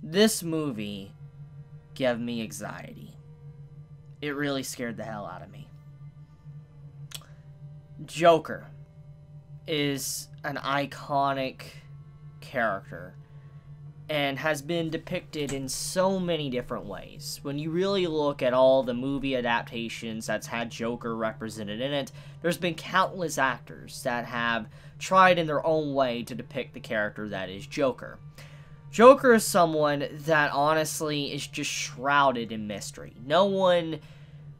This movie gave me anxiety. It really scared the hell out of me. Joker is an iconic character and has been depicted in so many different ways. When you really look at all the movie adaptations that's had Joker represented in it, there's been countless actors that have tried in their own way to depict the character that is Joker. Joker is someone that honestly is just shrouded in mystery. No one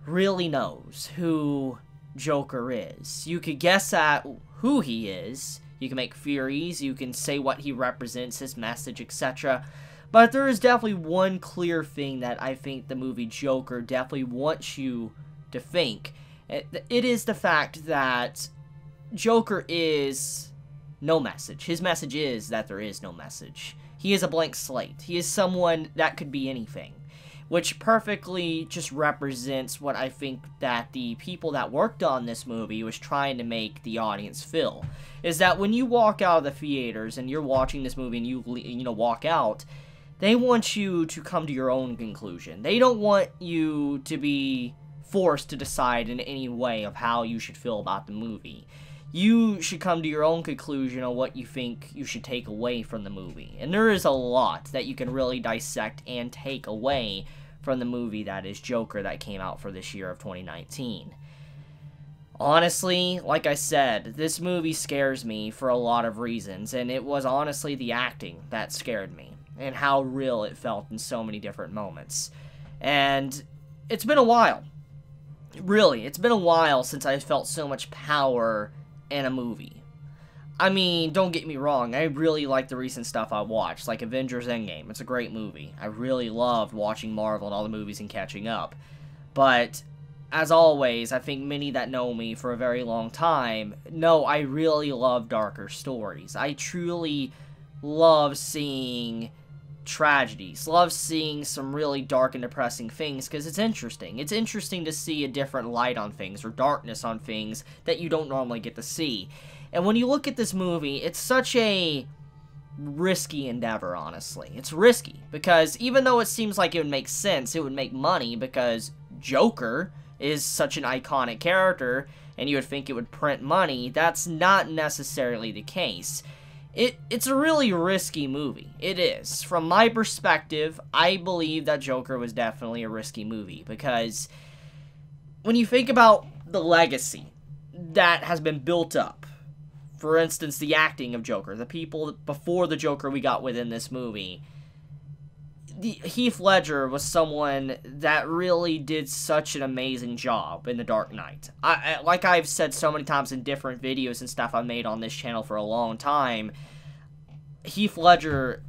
really knows who Joker is. You could guess at who he is. You can make theories, you can say what he represents, his message, etc. But there is definitely one clear thing that I think the movie Joker definitely wants you to think. It is the fact that Joker is no message. His message is that there is no message. He is a blank slate. He is someone that could be anything, which perfectly just represents what I think that the people that worked on this movie was trying to make the audience feel. Is that when you walk out of the theaters and you're watching this movie and you walk out, they want you to come to your own conclusion. They don't want you to be forced to decide in any way of how you should feel about the movie. You should come to your own conclusion on what you think you should take away from the movie. And there is a lot that you can really dissect and take away from the movie that is Joker that came out for this year of 2019. Honestly, like I said, this movie scares me for a lot of reasons, and it was honestly the acting that scared me, and how real it felt in so many different moments. And it's been a while. Really, it's been a while since I felt so much power in a movie. I mean, don't get me wrong, I really like the recent stuff I watched, like Avengers Endgame. It's a great movie. I really loved watching Marvel and all the movies and catching up. But, as always, I think many that know me for a very long time know I really love darker stories. I truly love seeing tragedies, love seeing some really dark and depressing things, because it's interesting. It's interesting to see a different light on things, or darkness on things, that you don't normally get to see. And when you look at this movie, it's such a risky endeavor, honestly. It's risky, because even though it seems like it would make sense, it would make money, because Joker is such an iconic character, and you would think it would print money, that's not necessarily the case. It's a really risky movie. It is. From my perspective, I believe that Joker was definitely a risky movie, because when you think about the legacy that has been built up, for instance, the acting of Joker, the people before the Joker we got within this movie, Heath Ledger was someone that really did such an amazing job in The Dark Knight. Like I've said so many times in different videos and stuff I've made on this channel for a long time, Heath Ledger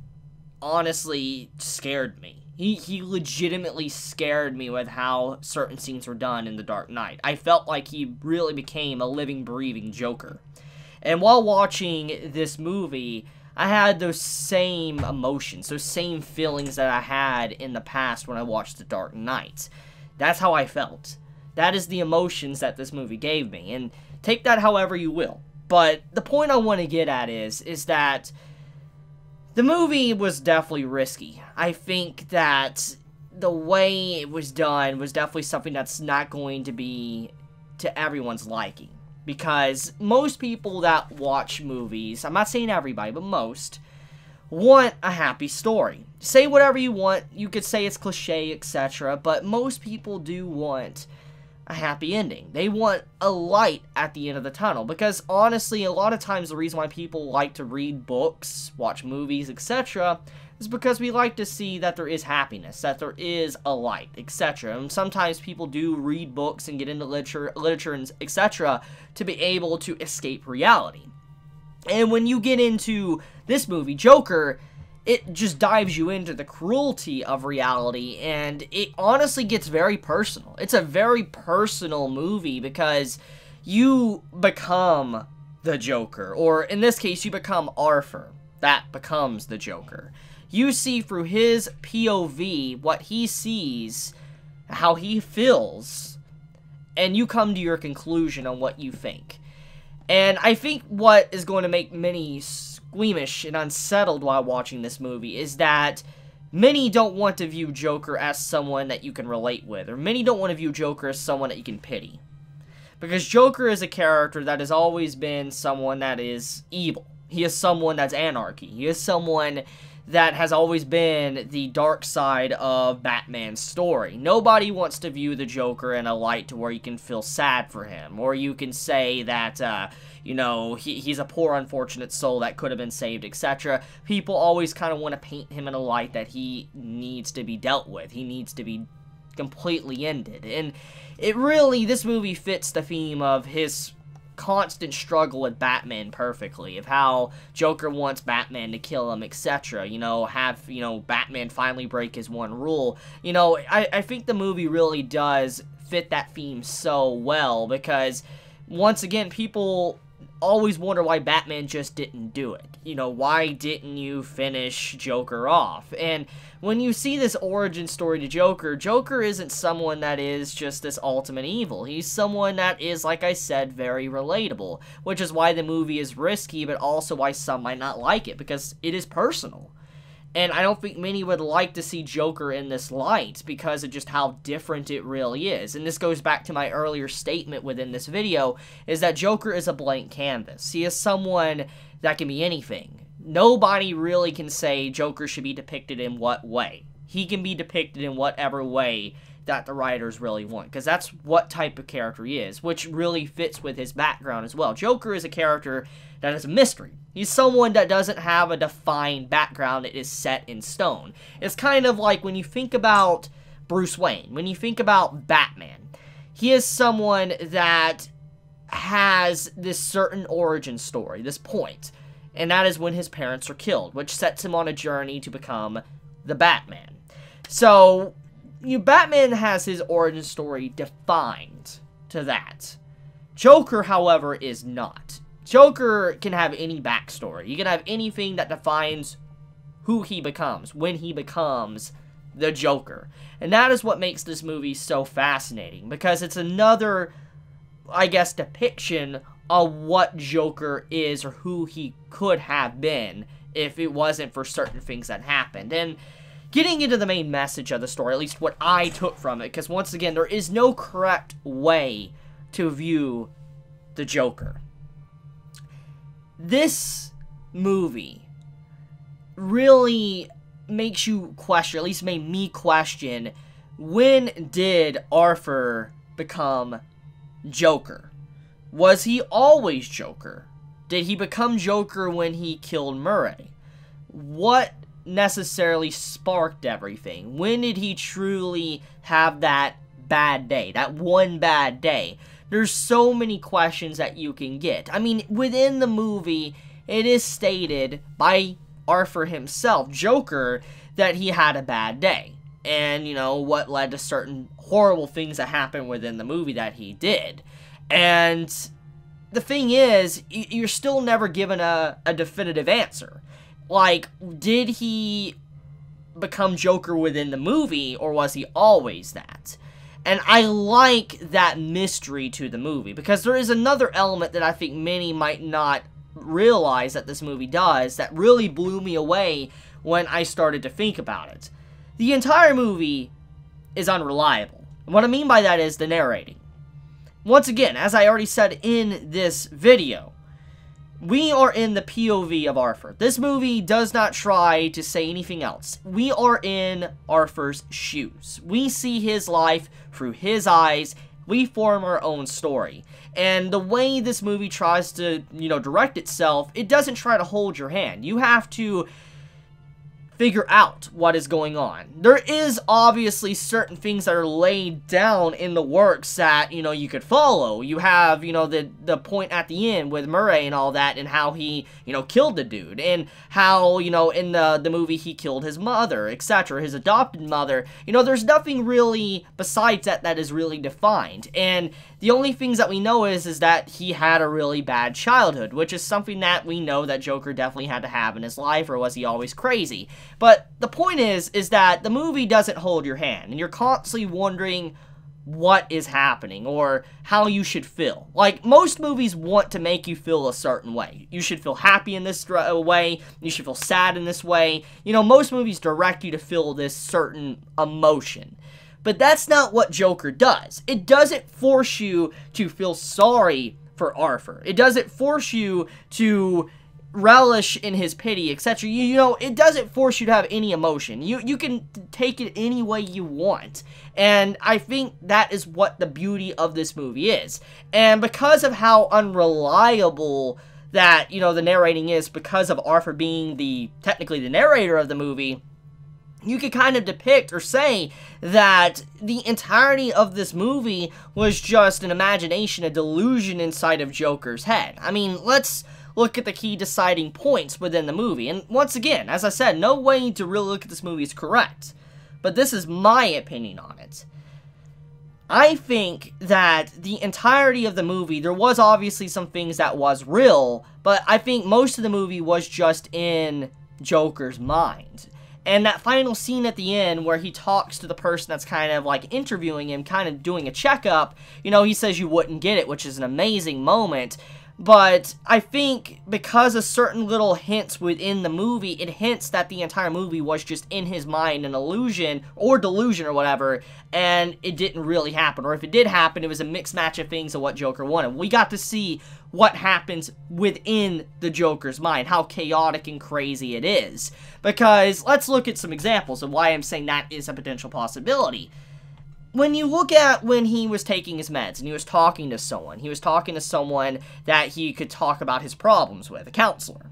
honestly scared me. He legitimately scared me with how certain scenes were done in The Dark Knight. I felt like he really became a living, breathing Joker. And while watching this movie, I had those same emotions, those same feelings that I had in the past when I watched The Dark Knight. That's how I felt. That is the emotions that this movie gave me, and take that however you will. But the point I want to get at is that the movie was definitely risky. I think that the way it was done was definitely something that's not going to be to everyone's liking. Because most people that watch movies, I'm not saying everybody, but most, want a happy story. Say whatever you want, you could say it's cliche, etc., but most people do want a happy ending. They want a light at the end of the tunnel, because honestly, a lot of times the reason why people like to read books, watch movies, etc., is because we like to see that there is happiness, that there is a light, etc. And sometimes people do read books and get into literature and etc. to be able to escape reality. And when you get into this movie, Joker, it just dives you into the cruelty of reality, and it honestly gets very personal. It's a very personal movie, because you become the Joker, or in this case, you become Arthur. That becomes the Joker. You see through his POV what he sees, how he feels, and you come to your conclusion on what you think. And I think what is going to make many squeamish and unsettled while watching this movie is that many don't want to view Joker as someone that you can relate with, or many don't want to view Joker as someone that you can pity. Because Joker is a character that has always been someone that is evil. He is someone that's anarchy. He is someone that has always been the dark side of Batman's story. Nobody wants to view the Joker in a light to where you can feel sad for him, or you can say that, you know, he's a poor, unfortunate soul that could have been saved, etc. People always kind of want to paint him in a light that he needs to be dealt with. He needs to be completely ended. And it really, this movie fits the theme of his constant struggle with Batman perfectly, of how Joker wants Batman to kill him, etc. You know, have, you know, Batman finally break his one rule. You know, I think the movie really does fit that theme so well, because once again, people always wonder why Batman just didn't do it. You know, why didn't you finish Joker off? And when you see this origin story to Joker, Joker isn't someone that is just this ultimate evil. He's someone that is, like I said, very relatable, which is why the movie is risky, but also why some might not like it, because it is personal. And I don't think many would like to see Joker in this light because of just how different it really is. And this goes back to my earlier statement within this video, is that Joker is a blank canvas. He is someone that can be anything. Nobody really can say Joker should be depicted in what way. He can be depicted in whatever way that the writers really want, because that's what type of character he is, which really fits with his background as well. Joker is a character that is a mystery. He's someone that doesn't have a defined background that is set in stone. It's kind of like when you think about Bruce Wayne, when you think about Batman, he is someone that has this certain origin story, this point, and that is when his parents are killed, which sets him on a journey to become the Batman. So, Batman has his origin story defined to that. Joker, however, is not. Joker can have any backstory. You can have anything that defines who he becomes, when he becomes the Joker. And that is what makes this movie so fascinating, because it's another, I guess, depiction of what Joker is, or who he could have been if it wasn't for certain things that happened. And getting into the main message of the story, at least what I took from it, because once again, there is no correct way to view the Joker. This movie really makes you question, at least made me question, when did Arthur become Joker? Was he always Joker? Did he become Joker when he killed Murray? What necessarily sparked everything? When did he truly have that bad day, that one bad day? There's so many questions that you can get. I mean, within the movie, it is stated by Arthur himself, Joker, that he had a bad day. And, you know, what led to certain horrible things that happened within the movie that he did. And the thing is, you're still never given a definitive answer. Like, did he become Joker within the movie, or was he always that? And I like that mystery to the movie, because there is another element that I think many might not realize that this movie does that really blew me away when I started to think about it. The entire movie is unreliable. And what I mean by that is the narrating. Once again, as I already said in this video, we are in the POV of Arthur. This movie does not try to say anything else. We are in Arthur's shoes. We see his life through his eyes. We form our own story. And the way this movie tries to, you know, direct itself, it doesn't try to hold your hand. You have to figure out what is going on. There is obviously certain things that are laid down in the works that, you know, you could follow. You have, you know, the point at the end with Murray and all that, and how he, you know, killed the dude, and how, you know, in the movie he killed his mother, etc., his adopted mother. You know, there's nothing really besides that is really defined. And the only things that we know is that he had a really bad childhood, which is something that we know that Joker definitely had to have in his life, or was he always crazy? But the point is that the movie doesn't hold your hand, and you're constantly wondering, what is happening or how you should feel. Like, most movies want to make you feel a certain way. You should feel happy in this way. You should feel sad in this way. You know, most movies direct you to feel this certain emotion. But that's not what Joker does. It doesn't force you to feel sorry for Arthur. It doesn't force you to relish in his pity, etc. You know, it doesn't force you to have any emotion. You can take it any way you want. And I think that is what the beauty of this movie is. And because of how unreliable that, you know, the narrating is, because of Arthur being technically the narrator of the movie, you could kind of depict or say that the entirety of this movie was just an imagination, a delusion inside of Joker's head. I mean, let's look at the key deciding points within the movie. And once again, as I said, no way to really look at this movie is correct. But this is my opinion on it. I think that the entirety of the movie, there was obviously some things that was real, but I think most of the movie was just in Joker's mind. And that final scene at the end where he talks to the person that's kind of like interviewing him, kind of doing a checkup, you know, he says you wouldn't get it, which is an amazing moment. But I think because of certain little hints within the movie, it hints that the entire movie was just in his mind, an illusion or delusion or whatever, and it didn't really happen. Or if it did happen, it was a mixed match of things of what Joker wanted. We got to see what happens within the Joker's mind, how chaotic and crazy it is. Because let's look at some examples of why I'm saying that is a potential possibility. When you look at when he was taking his meds and he was talking to someone, that he could talk about his problems with, a counselor.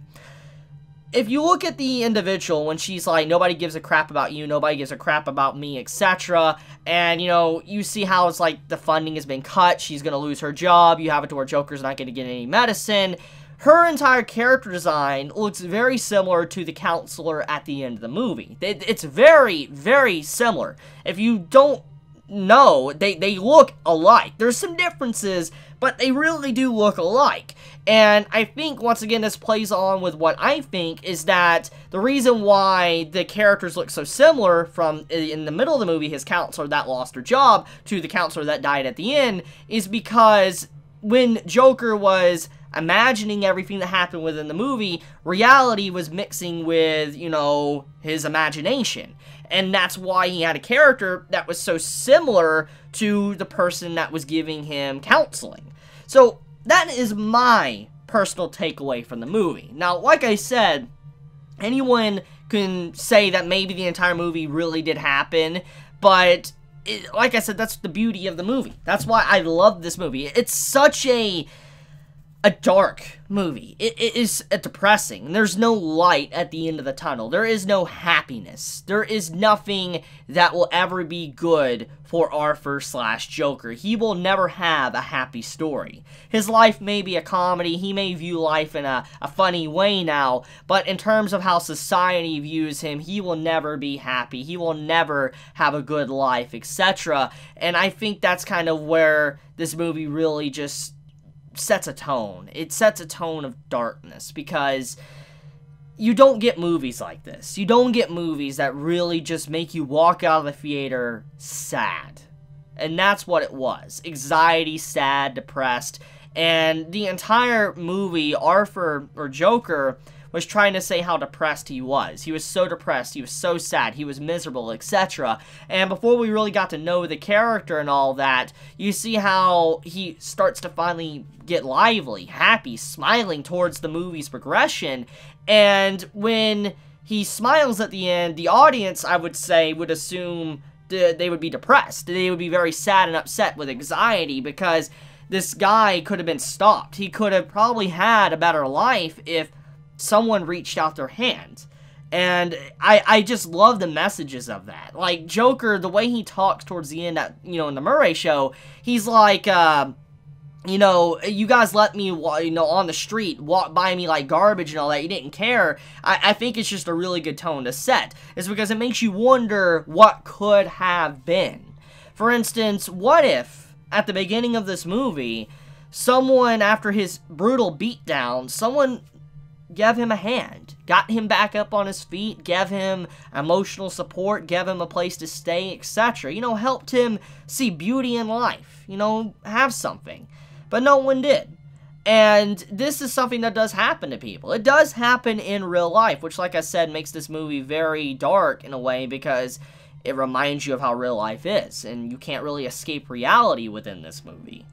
If you look at the individual when she's like, nobody gives a crap about you, nobody gives a crap about me, etc. And, you know, you see how it's like the funding has been cut, she's going to lose her job, you have it to where Joker's not going to get any medicine. Her entire character design looks very similar to the counselor at the end of the movie. It's very, very similar. If you don't know, they look alike. There's some differences, but they really do look alike. And I think, once again, this plays on with what I think is that the reason why the characters look so similar from, in the middle of the movie, his counselor that lost her job, to the counselor that died at the end, is because when Joker was imagining everything that happened within the movie, reality was mixing with, you know, his imagination. And that's why he had a character that was so similar to the person that was giving him counseling. So, that is my personal takeaway from the movie. Now, like I said, anyone can say that maybe the entire movie really did happen, but like I said, that's the beauty of the movie. That's why I love this movie. It's such a dark movie. It is depressing. There's no light at the end of the tunnel. There is no happiness. There is nothing that will ever be good for Arthur/Joker. He will never have a happy story. His life may be a comedy. He may view life in a funny way now, but in terms of how society views him, he will never be happy. He will never have a good life, etc. And I think that's kind of where this movie really just sets a tone. It sets a tone of darkness, because you don't get movies like this. You don't get movies that really just make you walk out of the theater sad. And that's what it was. Anxiety, sad, depressed. And the entire movie, Arthur, or Joker, was trying to say how depressed he was. He was so depressed, he was so sad, he was miserable, etc. And before we really got to know the character and all that, you see how he starts to finally get lively, happy, smiling towards the movie's progression. And when he smiles at the end, the audience, I would say, would assume they would be depressed. They would be very sad and upset with anxiety, because this guy could have been stopped. He could have probably had a better life if someone reached out their hand. And I just love the messages of that. Like, Joker, the way he talks towards the end, in the Murray show, he's like, you know, you guys let me, on the street, walk by me like garbage and all that, you didn't care. I think it's just a really good tone to set. It's because it makes you wonder what could have been. For instance, what if, at the beginning of this movie, someone, after his brutal beatdown, someone gave him a hand, got him back up on his feet, gave him emotional support, gave him a place to stay, etc. You know, helped him see beauty in life, you know, have something. But no one did. And this is something that does happen to people. It does happen in real life, which, like I said, makes this movie very dark in a way because it reminds you of how real life is, and you can't really escape reality within this movie.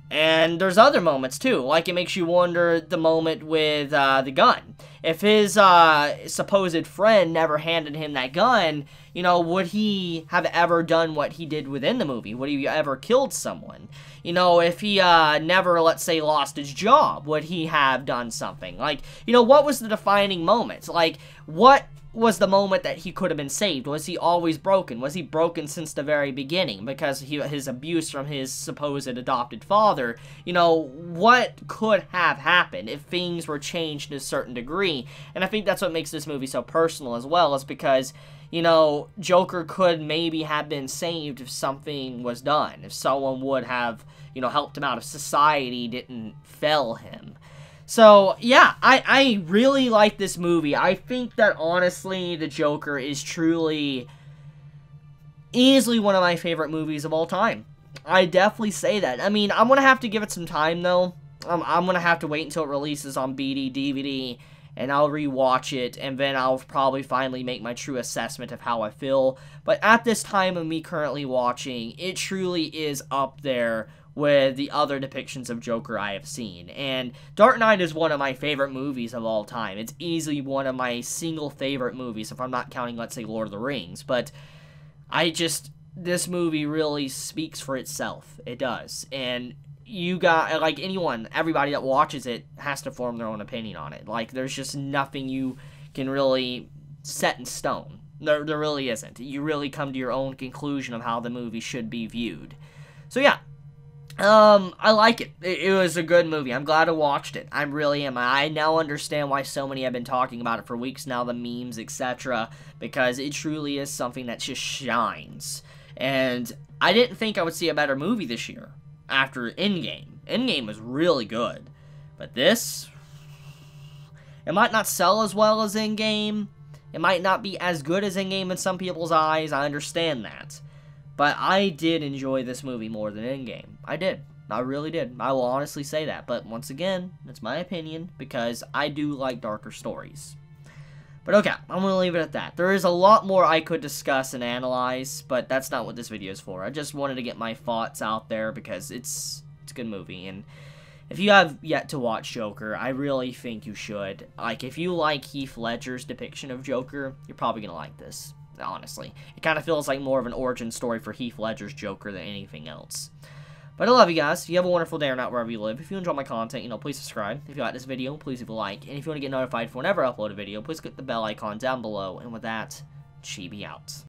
And there's other moments, too, like it makes you wonder the moment with the gun. If his supposed friend never handed him that gun, you know, would he have ever done what he did within the movie? Would he ever killed someone? You know, if he never, let's say, lost his job, would he have done something? Like, you know, what was the defining moment? Like, what was the moment that he could have been saved? Was he always broken? Was he broken since the very beginning because his abuse from his supposed adopted father? You know, what could have happened if things were changed to a certain degree? And I think that's what makes this movie so personal as well, is because, you know, Joker could maybe have been saved if something was done, if someone would have, you know, helped him out, if society didn't fail him. So, yeah, I really like this movie. I think that, honestly, The Joker is truly, easily one of my favorite movies of all time. I definitely say that. I mean, I'm going to have to give it some time, though. I'm going to have to wait until it releases on BD, DVD, and I'll rewatch it, and then I'll probably finally make my true assessment of how I feel. But at this time of me currently watching, it truly is up there with the other depictions of Joker I have seen. And Dark Knight is one of my favorite movies of all time. It's easily one of my single favorite movies, if I'm not counting, let's say, Lord of the Rings. But this movie really speaks for itself. It does. And you got, like, everybody that watches it has to form their own opinion on it. Like, there's just nothing you can really set in stone. There really isn't. You really come to your own conclusion of how the movie should be viewed. So, yeah. I like it. It was a good movie. I'm glad I watched it. I really am. I now understand why so many have been talking about it for weeks now, the memes, etc., because it truly is something that just shines. And I didn't think I would see a better movie this year after Endgame. Endgame was really good. But this, it might not sell as well as Endgame. It might not be as good as Endgame in some people's eyes. I understand that. But I did enjoy this movie more than Endgame. I did. I really did. I will honestly say that. But once again, that's my opinion, because I do like darker stories. But okay, I'm going to leave it at that. There is a lot more I could discuss and analyze, but that's not what this video is for. I just wanted to get my thoughts out there because it's a good movie. And if you have yet to watch Joker, I really think you should. Like, if you like Heath Ledger's depiction of Joker, you're probably going to like this. Honestly, it kind of feels like more of an origin story for Heath Ledger's Joker than anything else. But I love you guys. You have a wonderful day or night wherever you live. If you enjoy my content, please subscribe. If you like this video, please leave a like. And if you want to get notified for whenever I upload a video, please click the bell icon down below. And with that, Chibi out.